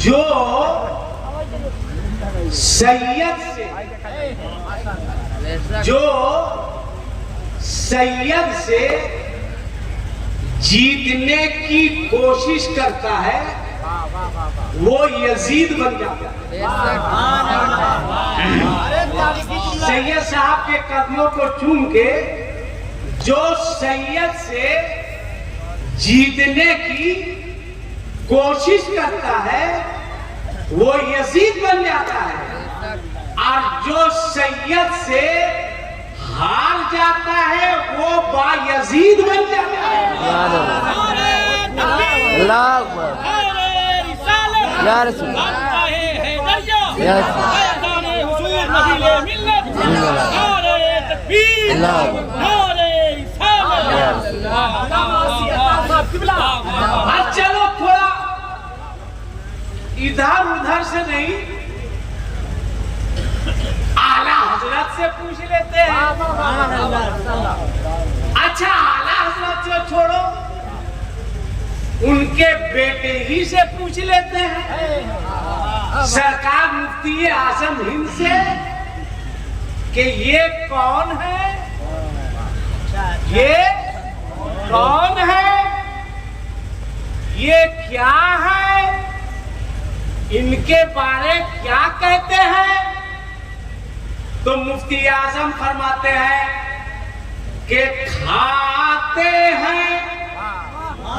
जो सैयद से जीतने की कोशिश करता है वो यजीद बन जाता है। सैयद साहब के कदमों को चूम के जो सैयद से जीतने की कोशिश करता है वो यजीद बन जाता है, और जो सैयद से हार जाता है वो बायजीद बन जाता है। चलो थोड़ा इधर उधर से नहीं, आला हजरत से पूछ लेते हैं। अच्छा, आला हजरत से छोड़ो, उनके बेटे ही से पूछ लेते हैं, सरकार मुफ्ती आजम हिंद से, कि ये कौन है, ये कौन है, ये क्या है, इनके बारे क्या कहते हैं। तो मुफ्ती आजम फरमाते हैं कि खाते हैं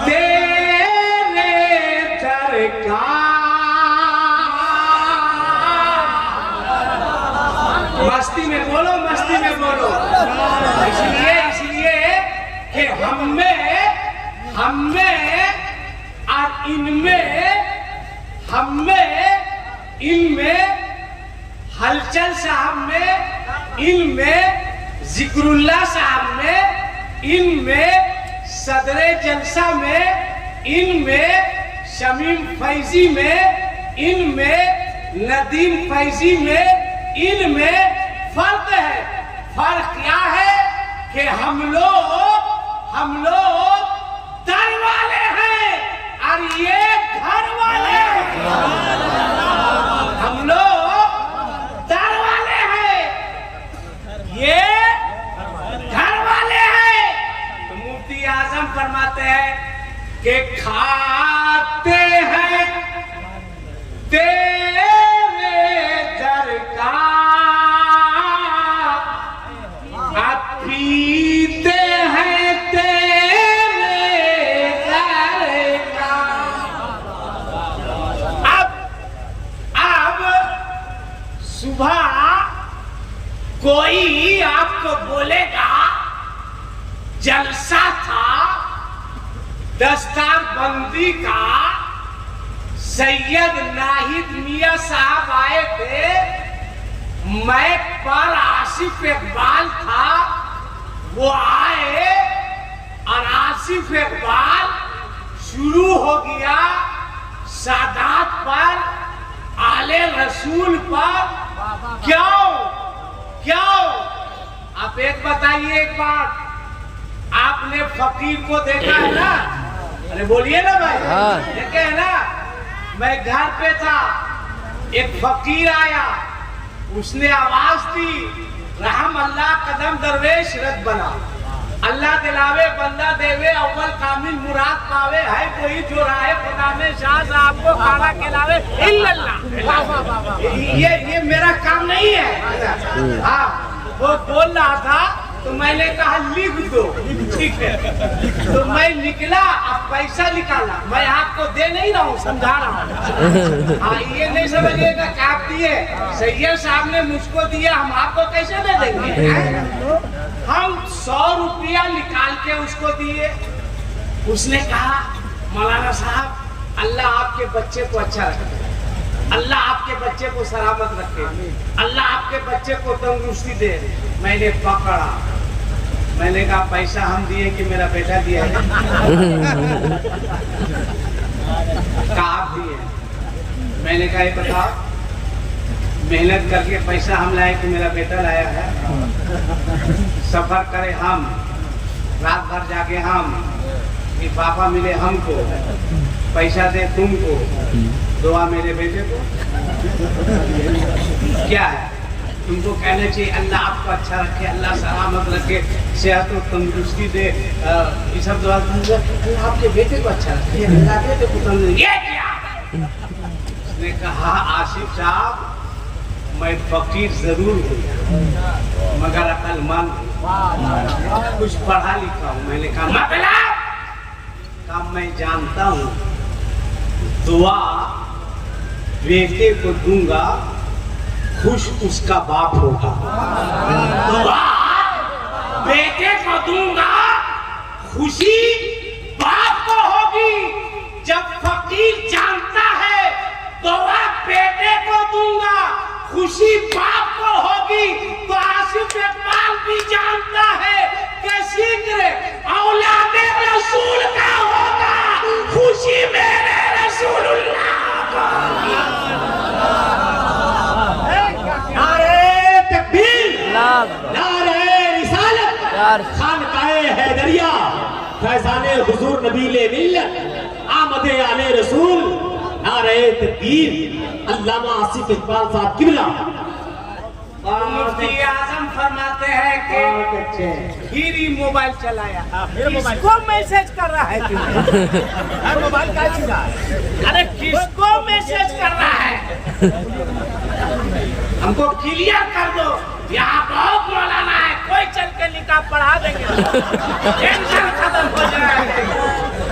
तेरे दर का मस्ती में बोलो, मस्ती में बोलो। इसलिए कि हमें और इनमें हलचल साहब में, इनमें जिक्रुल्लाह साहब में, इनमें सदरे जलसा में, इनमें शमीम फैजी में, इनमें नदीम फैजी में, इनमें फर्क है। फर्क क्या है कि हम लोग दर वाले हैं और ये घर वाले हैं। हम लोग दर वाले हैं, ये घर वाले हैं। तो मुफ्ती आजम फरमाते हैं कि खाते हैं तेरे दर का, पीते हैं तेरे दर का। अब सुबह कोई आपको बोलेगा जलसा था दस्तार बंदी का, सैयद नाहिद मियां साहब आए थे, मैक पर आसिफ इकबाल था, वो आए और आसिफ इकबाल शुरू हो गया सादात पर, आले रसूल पर। क्यों? आप एक बताइए, एक बात, आपने फकीर को देखा है ना? अरे बोलिए ना भाई, देखे है ना? मैं घर पे था, एक फकीर आया, उसने आवाज दी, रहम अल्लाह कदम दरवेश रद बना, अल्लाह दिलावे बंदा देवे, अव्वल कामिल मुराद पावे, है कोई जो राहे खुदा में शाह आपको खाना खिलावे इल्लल्लाह। ये मेरा काम नहीं है। हाँ, वो बोल रहा था तो मैंने कहा लिख दो, ठीक है। तो मैं निकला, अब पैसा निकाला, मैं आपको दे नहीं रहा हूँ, समझा रहा हूँ। हाँ, ये नहीं समझिएगा कि आप दिए, सैयद साहब ने मुझको दिया, हम आपको कैसे दे देंगे? हम 100 रुपया निकाल के उसको दिए। उसने कहा मौलाना साहब, अल्लाह आपके बच्चे को अच्छा रखे, अल्लाह आपके बच्चे को सलामत रखे, अल्लाह आपके बच्चे को तंदुरुस्ती दे। मैंने पकड़ा, मैंने कहा पैसा हम दिए कि मेरा बेटा दिया है? कहा आप दिए। मैंने कहा ये बताओ, मेहनत करके पैसा हम लाए कि मेरा बेटा लाया है? सफर करे हम, रात भर जाके हम, कि पापा मिले हमको, पैसा दे तुमको, दुआ मेरे बेटे को। क्या है तुमको कहना चाहिए अल्लाह आपको अच्छा रखे, अल्लाह सलामत रखे, सेहत और तंदुरुस्ती दे, ये सब दुआ अल्लाह आपके बेटे को अच्छा रखे, अल्लाह बेटे को तंदुरुस्ती। ये क्या? उसने कहा आसिफ साहब मैं फकीर जरूर हूँ मगर अक्लमंद, कुछ पढ़ा लिखा हूँ। मैंने कहा मतलब? कहा मैं जानता हूँ दुआ बेटे को दूंगा खुश उसका बाप होगा। दुआ बेटे को दूंगा खुशी बाप को होगी। जब फकीर जानता है दुआ बेटे को दूंगा खुशी बाप को होगी, तो आसिफ इकबाल भी जानता है कि ज़िक्र औलादे रसूल का होगा, खुशी मेरे रसूलुल्लाह का। नारे तकबीर, नारे रिसालत, खानकाए हैदरिया, फैज़ाने हुजूर नबीले मिल्लत, आमदे आले रसूल, नारे तकबीर, अल्लामा आसिफ इकबाल साहब किबला। मुफ्ती आजम फरमाते हैं कि फिर ही मोबाइल चलाया, किसको मैसेज कर रहा है? मोबाइल का चुरा, अरे किसको मैसेज कर रहा है? हमको क्लियर कर दो, यहाँ बहुत मौलाना है, कोई चल के निकाह पढ़ा देंगे, टेंशन खत्म हो जाएगा,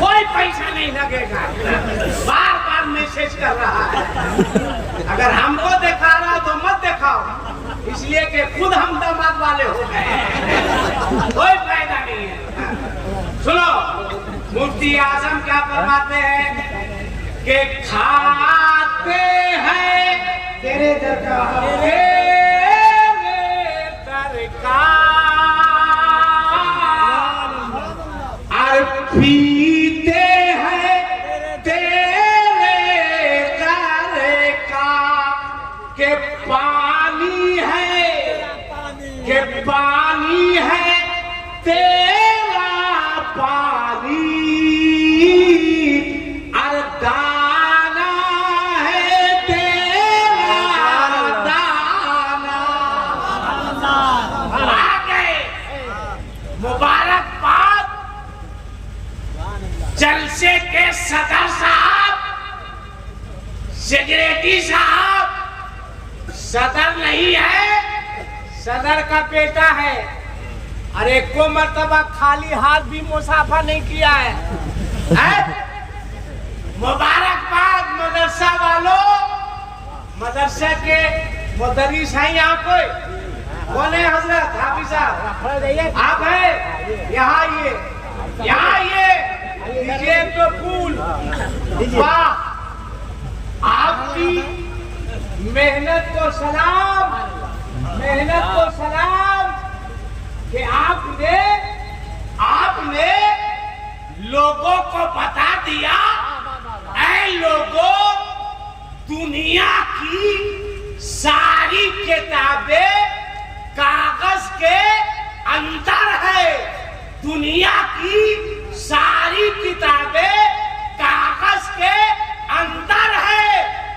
कोई पैसा नहीं लगेगा। बार बार मैसेज कर रहा है, अगर हमको दिखा रहा तो मत दिखाओ, इसलिए कि खुद हम दामाद वाले हो गए, कोई फायदा नहीं है। सुनो मुफ्ती आजम क्या फरमाते हैं कि खाते हैं तेरे दर का और पीते हैं तेरे दर का के पानी है तेरा पानी और दाना है तेरा दाना। आ गए मुबारकबाद जलसे के सदर साहब, सेक्रेटरी साहब। सदर नहीं है, सदर का बेटा है। अरे को मर्तबा खाली हाथ भी मुसाफा नहीं किया है, मुबारकबाद मदरसा वालों, मदरसे के मुदर्रिस हैं यहाँ कोई? कौन है हजरत? हाफिज साहब आप है? यहाँ आइए, यहाँ आइए, दीजिए तो फूल। वाह, आपकी मेहनत को सलाम, मेहनत को सलाम कि आपने लोगों को बता दिया, ऐ लोगों दुनिया की सारी किताबें कागज के अंदर है, दुनिया की सारी किताबें कागज के अंदर है,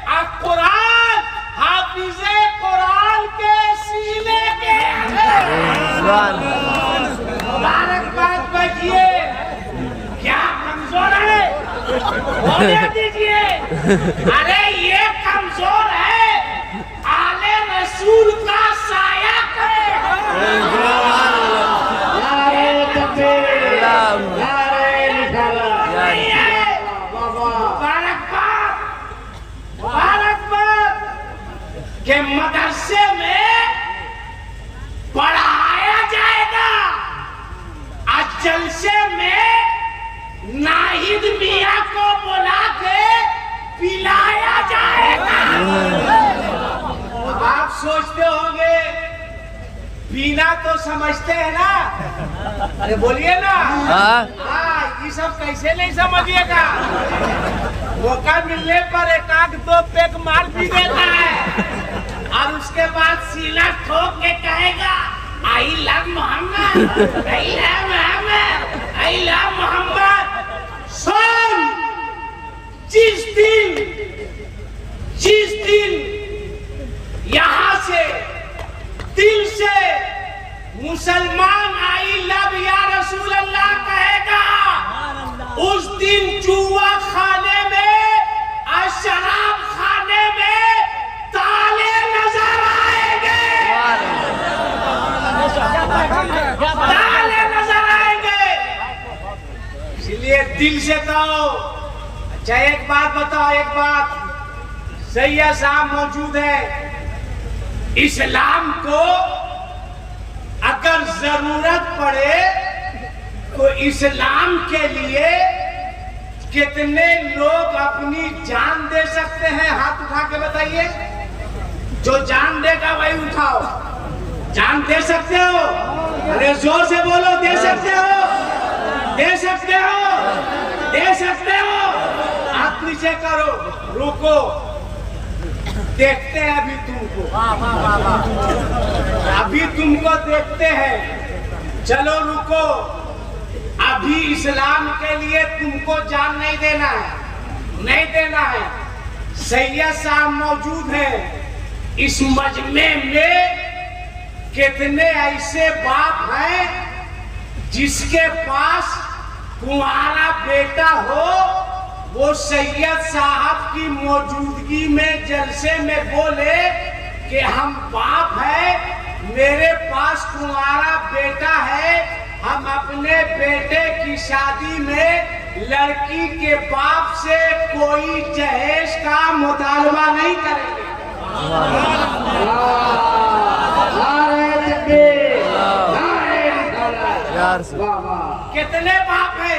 और कुरान हाफिज़े कुरान के सीने के मुबारकबाद बजिए। क्या कमजोर है? बोलने दीजिए। अरे ये कमजोर है, आले रसूल का साया के मदरसे में पढ़ाया जाएगा, आज जलसे में नाहिद मियाँ को बुला के पिलाया जाएगा। आप सोचते होंगे पीना तो समझते हैं ना, अरे बोलिए ना। हाँ, ये सब कैसे नहीं समझिएगा, मौका मिलने पर एक आध दो पैक मार भी देता है और उसके बाद सीना ठोक के कहेगा I love Mohammad, I love Mohammad, I love Mohammad. सुन, जिस दिन यहां से दिल से मुसलमान आई लव या रसूल अल्लाह कहेगा, उस दिन जुआ खाने में और शराब खाने में ताले नजर आएंगे, ताले नजर आएंगे। इसलिए दिल से कहो। अच्छा एक बात बताओ, एक बात, सैयद साहब मौजूद है, इस्लाम को अगर जरूरत पड़े तो इस्लाम के लिए कितने लोग अपनी जान दे सकते हैं? हाथ उठा के बताइए। जो जान देगा वही उठाओ। जान दे सकते हो? अरे जोर से बोलो, दे सकते हो? दे सकते हो? दे सकते हो? हाथ नीचे करो, रुको, देखते हैं अभी तुमको, अभी तुमको देखते हैं। चलो रुको, अभी इस्लाम के लिए तुमको जान नहीं देना है, नहीं देना है। सैयद साहब मौजूद हैं। इस मजमे में कितने ऐसे बाप हैं जिसके पास कुंवारा बेटा हो, वो सैयद साहब की मौजूदगी में जलसे में बोले कि हम बाप है, मेरे पास कुंवारा बेटा है, हम अपने बेटे की शादी में लड़की के बाप से कोई जहेज का मुतालबा नहीं करेंगे। कितने बाप है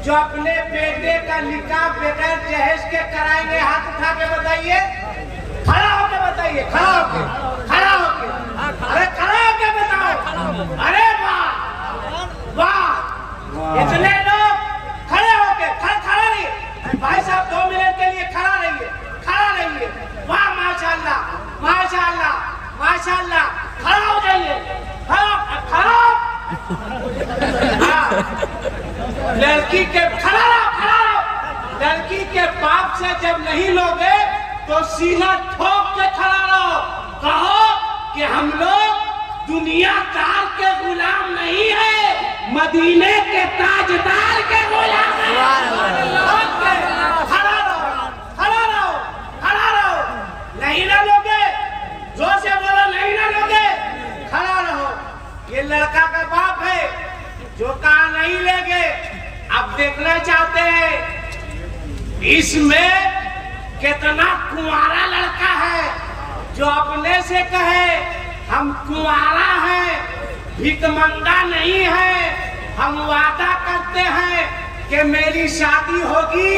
जो अपने बेटे का निकाह बगैर जहेज के कराएंगे? हाथ उठा के बताइए, खड़ा होके बताइए, खड़ा होके, खड़ा होके, अरे खड़ा होके बताओ। अरे वाह वाह, इतने लोग खड़े होके, खड़ा रहिए भाई साहब, 2 मिनट के लिए खड़ा रहिए, खड़ा रहिए। वाह माशाल्लाह, माशाल्लाह, माशाल्लाह, खड़ा हो जाइए, खड़ा लड़की के खड़ा रहो, लड़की के बाप से जब नहीं लोगे तो सीना ठोक के खड़ा रहो, कहो कि हम लोग दुनिया कार के गुलाम नहीं है, मदीने के ताजदार के गुलाम हैं। खड़ा रहो, खड़ा रहो, खड़ा रहो, नहीं ना लोगे, जोर से बोलो, नहीं ना लोगे, खड़ा रहो। ये लड़का का बाप है जो कहा नहीं लेंगे। अब देखना चाहते हैं इसमें कितना कुंवारा लड़का है जो अपने से कहे हम कुंवारा हैं, भिखमंगा नहीं है, हम वादा करते हैं कि मेरी शादी होगी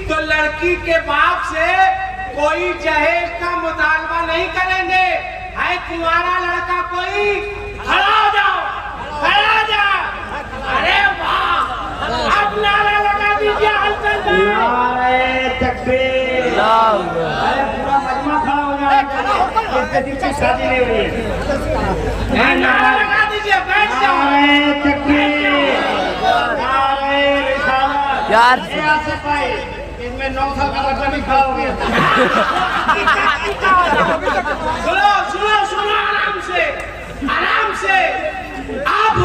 तो लड़की के बाप से कोई जहेज का मुतालबा नहीं करेंगे। है कुंवारा लड़का कोई? खड़ा हो जाओ, खड़ा हो जाओ। अरे वाह, अब नारा लगा दीजिए, नारे तकबीर। अरे पूरा मजमा खड़ा हो जाएगा, इसके दिल की शादी नहीं हुई है। नारा लगा दीजिए, बैठ जाओ। नारे तकबीर, नारे रिसालत। यार से भाई इसमें 9 साल का बच्चा भी खड़ा हो गया। सुनो सुनो सुनो, आराम से, आराम से। अब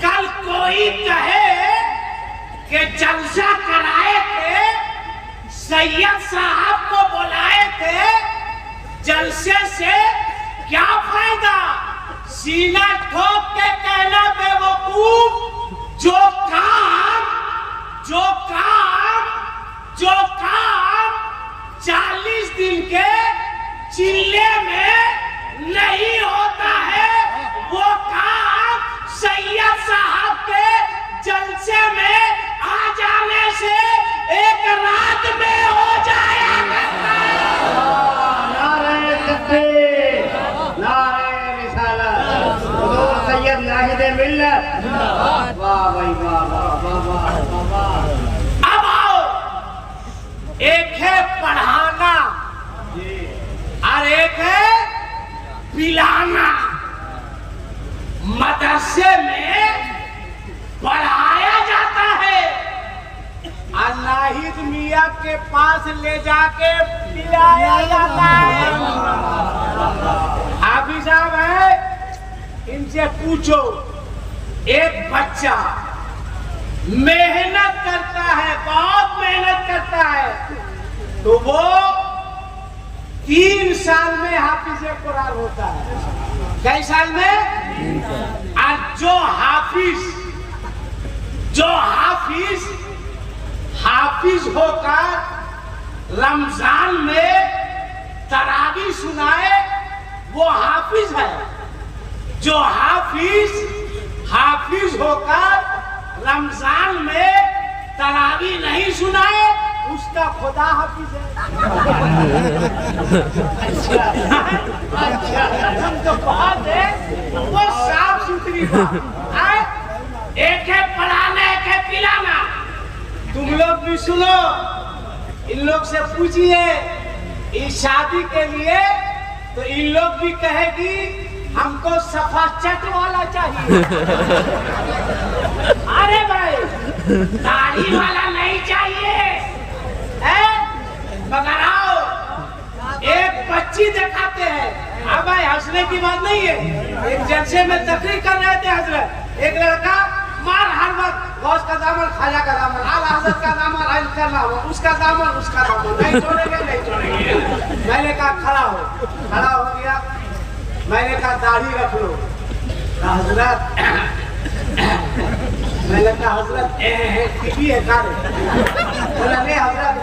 कल कोई कहे कि जलसा कराए थे, सैयद साहब को बुलाए थे, जलसे से क्या फायदा? सीना ठोक के कहना बेवकूफ, जो काम 40 दिन के चिल्ले में नहीं होता है, वो काम सैयद साहब के जलसे में आ जाने से एक रात में हो जाएगा। नारे तकबीर, नारे रिसालत, हुजूर सैयद नाहिद मिल्लत। वाह भाई वाह वाह वाह वाह। अब आओ, एक है पढ़ाना और एक है पिलाना। मदरसे में पढ़ाया जाता नाहिद मियाँ के पास ले जाके पिलाया जाता है। हाफिज साहब है, इनसे पूछो, एक बच्चा मेहनत करता है, बहुत मेहनत करता है, तो वो 3 साल में हाफिज कुरान होता है। कई साल में? और जो हाफिज होकर रमजान में तरावी सुनाए, वो हाफिज है। जो हाफिज होकर रमजान में तरावी नहीं सुनाए, उसका खुदा हाफिज है। अच्छा, तो बात है वो साफ सुथरी बात। एक है पढ़ाना, एक है पिलाना। तुम लोग भी सुनो, इन लोग से पूछिए इस शादी के लिए, तो इन लोग भी कहेगी हमको सफा चट वाला चाहिए। अरे भाई, दाढ़ी वाला नहीं चाहिए है? मगर आओ, एक बच्ची दिखाते हैं। हाँ भाई, हंसने की बात नहीं है। एक जलसे में तकरीर कर रहे थे हजरत, एक लड़का मार हर वक्त गौस का दामन, खाजा का दामन, आला हजरत का दामन, इसका दामन, उसका दामन, उसका दामन, नहीं छोड़ेंगे, नहीं छोड़ेंगे। मैंने कहा खड़ा हो गया। मैंने कहा दाढ़ी रख लो। हजरत, मैंने कहा हजरत टीवी है कार। बोला नहीं हजरत,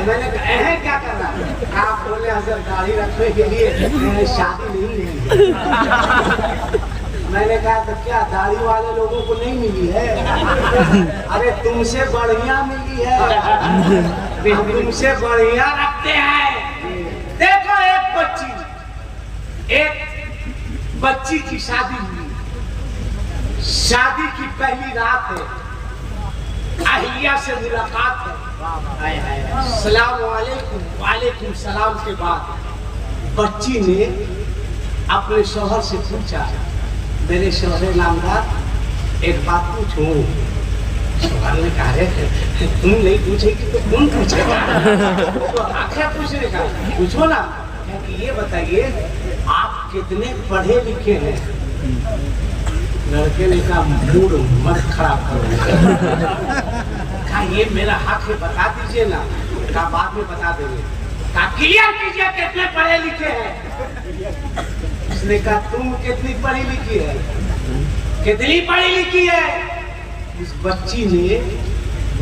मैंने कहा क्या कर रहा है? आप बोले हजरत दाढ़ी रखने के लिए शादी नहीं है। मैंने कहा तो क्या दाढ़ी वाले लोगों को नहीं मिली है? अरे तुमसे बढ़िया मिली है, हम तुमसे बढ़िया रखते हैं। देखो, एक बच्ची की शादी हुई। शादी की पहली रात है, अहिल्या से मुलाकात है। सलाम वालेकुम, वालेकुम सलाम के बाद बच्ची ने अपने शौहर से पूछा, मेरे शौहर नामदार, एक बात पूछूं? शौहर ने कहा, तुम नहीं पूछेगी तो कौन पूछेगा? तो आखिर पूछने का, पूछो ना। कि ये बताइए, आप कितने पढ़े लिखे हैं? लड़के ने कहा, मूड मत खराब करो। कहा ये मेरा हक है, बता दीजिए ना। कहा बाद में बता देंगे। कहा क्लियर कीजिए, कितने पढ़े लिखे हैं? उसने कहा तुम कितनी पढ़ी लिखी है? कितनी पढ़ी लिखी है? उस बच्ची ने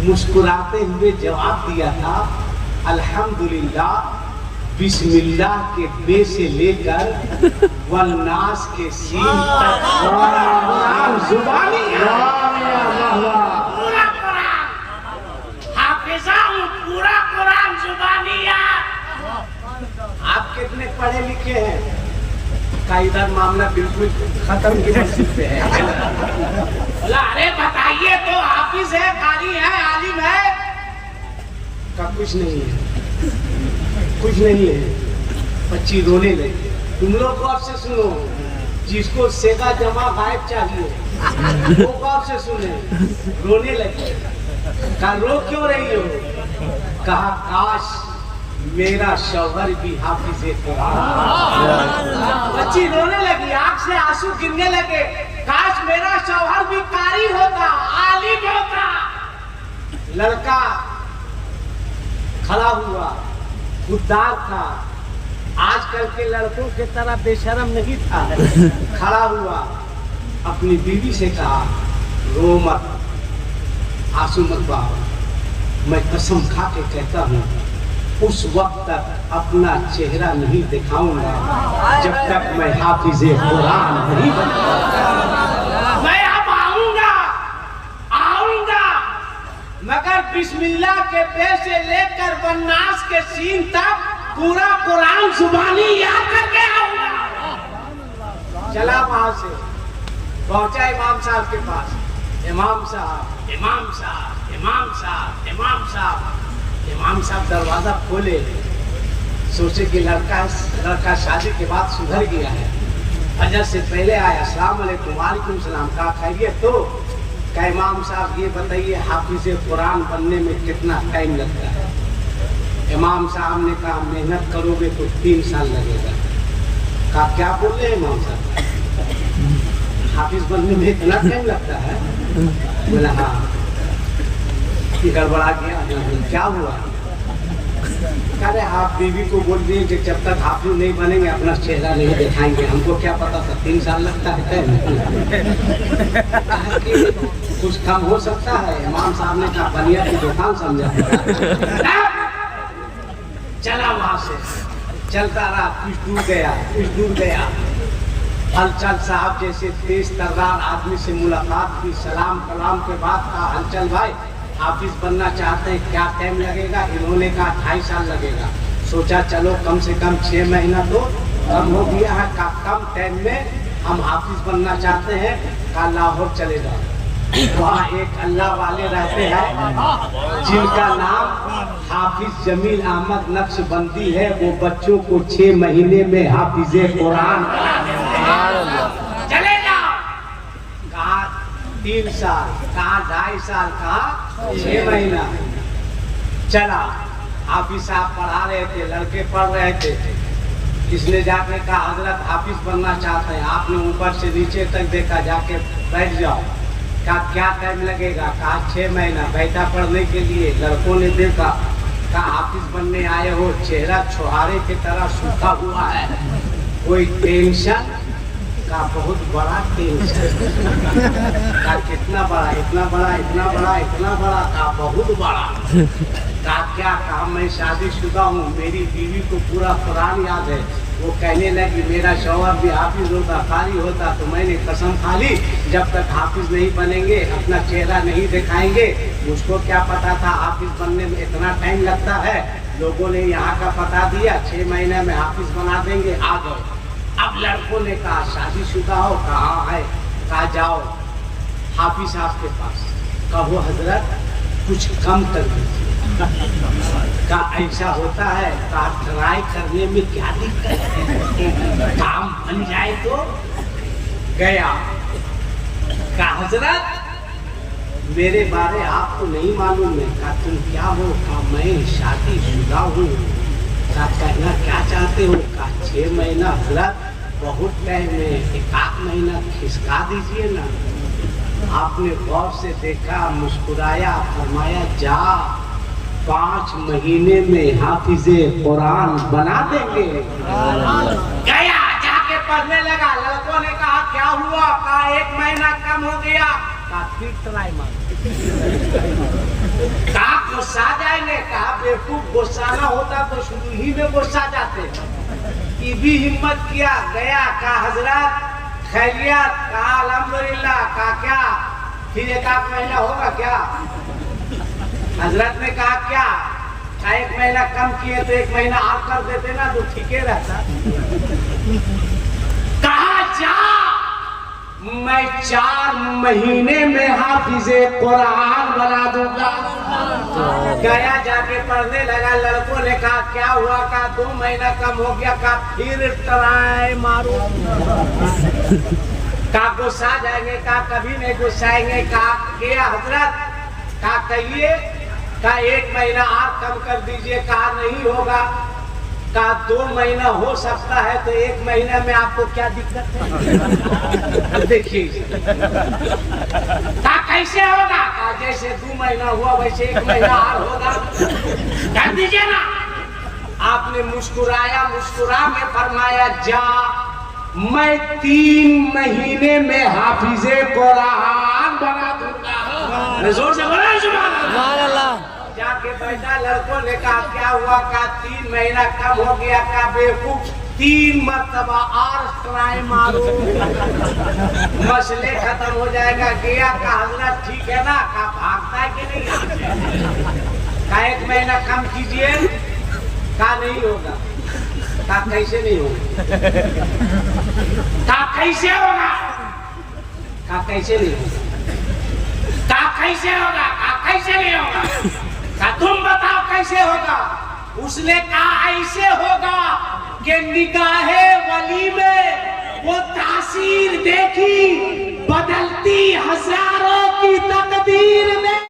मुस्कुराते हुए जवाब दिया था, अल्हम्दुलिल्लाह, बिस्मिल्लाह के बे से लेकर वन्नास के सीन तक जुबानी पूरा कुरान हाफिजा हूँ, पूरा कुरान जुबानिया। आप कितने पढ़े लिखे हैं? का इधर मामला बिल्कुल खत्म की मस्जिद पे है। बोला अरे बताइए तो, हाफिज है, कारी है, आलिम है? का कुछ नहीं है, कुछ नहीं है। बच्ची रोने लगी। तुम लोग गौर से सुनो, जिसको सेगा जमा गायब चाहिए वो गौर से सुने। रोने लगी। कहा रो क्यों रही हो? कहा काश मेरा शौहर भी हाफिज कुरान। बच्ची रोने लगी, आंख से आंसू गिरने लगे। काश मेरा शौहर भी कारी होता, आलिम होता। लड़का खड़ा हुआ, खुददार था, आजकल के लड़कों के तरह बेशर्म नहीं था। खड़ा हुआ, अपनी बीवी से कहा, रो मत, आंसू मत बहाओ। मैं कसम खा के कहता हूँ, उस वक्त तक अपना चेहरा नहीं दिखाऊंगा जब तक मैं हाफिज कुरान नहीं बनूंगा। मैं अब आऊंगा, मगर बिस्मिल्लाह के बे से लेकर वन्नास के सीन तक पूरा कुरान जुबानी याद करके आऊंगा। चला वहां से, पहुंचा इमाम साहब के पास। इमाम साहब, इमाम साहब, इमाम साहब, इमाम साहब। इमाम साहब दरवाजा खोले, सोचे कि लड़का शादी के बाद सुधर गया है। फजर से पहले आया, अस्सलाम वालेकुम, वालेकुम सलाम। कहा खैरियत तो? क्या इमाम साहब ये बताइए हाफिज कुरान बनने में कितना टाइम लगता है? इमाम साहब ने कहा मेहनत करोगे तो 3 साल लगेगा। कहा क्या बोल रहे हैं इमाम साहब, हाफिज बनने में इतना टाइम लगता है? बोला हाँ। गड़बड़ा गया, क्या हुआ? अरे आप बीवी को बोल दिए कि जब तक हाफिज नहीं बनेंगे अपना चेहरा नहीं दिखाएंगे। हमको क्या पता था 3 साल लगता है। कुछ कम हो सकता है। इमाम साहब ने कहा बनिया की दुकान समझा। चला वहां से, चलता रहा, कुछ दूर गया। हलचल साहब जैसे तेज तर्रार आदमी से मुलाकात की। सलाम कलाम के बाद कहा हलचल भाई हाफिज बनना चाहते हैं, क्या टाइम लगेगा? इन्होंने कहा 2.5 साल लगेगा। सोचा चलो कम से कम 6 महीना तो कम हो गया है। का कम टाइम में हम हाफिज बनना चाहते हैं। का लाहौर चले जाओ, वहाँ एक अल्लाह वाले रहते हैं जिनका नाम हाफिज जमील अहमद नक्शबंदी है। वो बच्चों को 6 महीने में हाफिज कुरान चले जाओ। कहा 3 साल, कहा 2.5 साल, कहा 6 महीना। चला, हाफिज साहब पढ़ा रहे थे, लड़के पढ़ रहे थे। इसने जाके कहा हजरत हाफिज बनना चाहते हैं। आपने ऊपर से नीचे तक देखा, जाके बैठ जाओ। कहा क्या टाइम लगेगा? कहा 6 महीना। बैठा पढ़ने के लिए। लड़कों ने देखा, कहा हाफिज बनने आए हो, चेहरा छुहारे की तरह सूखा हुआ है, कोई टेंशन? का बहुत बड़ा टेंशन। का कितना बड़ा? इतना बड़ा, इतना बड़ा, इतना बड़ा। का बहुत बड़ा। का क्या? कहा मैं शादीशुदा हूँ, मेरी बीवी को पूरा कुरान याद है। वो कहने लगी मेरा शौहर भी हाफिज होता, कारी होता, तो मैंने कसम खा ली जब तक हाफिज नहीं बनेंगे अपना चेहरा नहीं दिखाएंगे। मुझको क्या पता था हाफिज बनने में इतना टाइम लगता है। लोगों ने यहाँ का पता दिया, 6 महीने में हाफिज बना देंगे, आ गए। अब लड़कों ने कहा शादीशुदा हो? कहा है। कहा जाओ हाफिज साहब के पास, कहो हजरत कुछ कम कर दीजिए। का ऐसा होता है? का ट्राई करने में क्या दिक्कत है, काम बन जाए तो। गया, का हजरत मेरे बारे आपको नहीं मालूम है। का तुम क्या हो? का मैं शादीशुदा हूँ। का कहना क्या चाहते हो? का 6 महीना हजरत बहुत टाइम है, 1 महीना खिसका दीजिए ना। आपने गौर से देखा, मुस्कुराया, फरमाया जा 5 महीने में हाफिजे कुरान बना देंगे। गया, जाके पढ़ने लगा। लड़कों ने कहा क्या हुआ? कहा 1 महीना कम हो गया। कहा फिर ट्राई मार। कहा गुस्सा जाएंगे? कहा बेवकूफ, गुस्साना होता तो शुरू ही में गुस्सा जाते। ये भी हिम्मत किया, गया। कहा हजरत खैरियत? कहा अल्हम्दुलिल्लाह। कहा क्या फिर 1 महीना होगा क्या? हजरत ने कहा क्या? कहा 1 महीना कम किए तो 1 महीना आप कर देते ना तो ठीक है रहता। कहा जा मैं 4 महीने में हाफिजे कुरान बना दूंगा। गया, जाके पढ़ने लगा। लड़कों ने कहा क्या हुआ? कहा 2 महीना कम हो गया। कहा फिर ट्राई मारो। कहा गुस्सा जाएंगे? कहा कभी नहीं गुस्साएंगे। कहा क्या हजरत? कहा कहिए। कहा 1 महीना आप कम कर दीजिए। कहा नहीं होगा। कहा 2 महीना हो सकता है, तो 1 महीने में आपको क्या दिक्कत है? देखिए कहा कैसे होगा? कहा जैसे 2 महीना हुआ वैसे 1 महीना और होगा, कर दीजिए ना। आपने मुस्कुराया, मुस्कुरा के फरमाया जा मैं 3 महीने में हाफिजे कुरान बना दूंगा। जोर से बोलो सुभान अल्लाह। जाके बैठा। लड़कों ने कहा क्या हुआ? कहा 3 महीना कम हो गया। कहा बेवकूफ, 3 मरतबा और ट्राई मारो, मसले खत्म हो जाएगा। गया, कहा हजरत ठीक है ना? कहा भागता है कि नहीं? कहा 1 महीना कम कीजिए। कहा नहीं होगा। कहा कैसे नहीं होगा? कहा कैसे होगा? कहा कैसे नहीं होगा? कहा कैसे होगा? कहा कैसे नहीं होगा? कहा तुम बताओ कैसे होगा? उसने कहा ऐसे होगा कि निगाहे वली में वो तासीर देखी बदलती हजारों की तकदीर में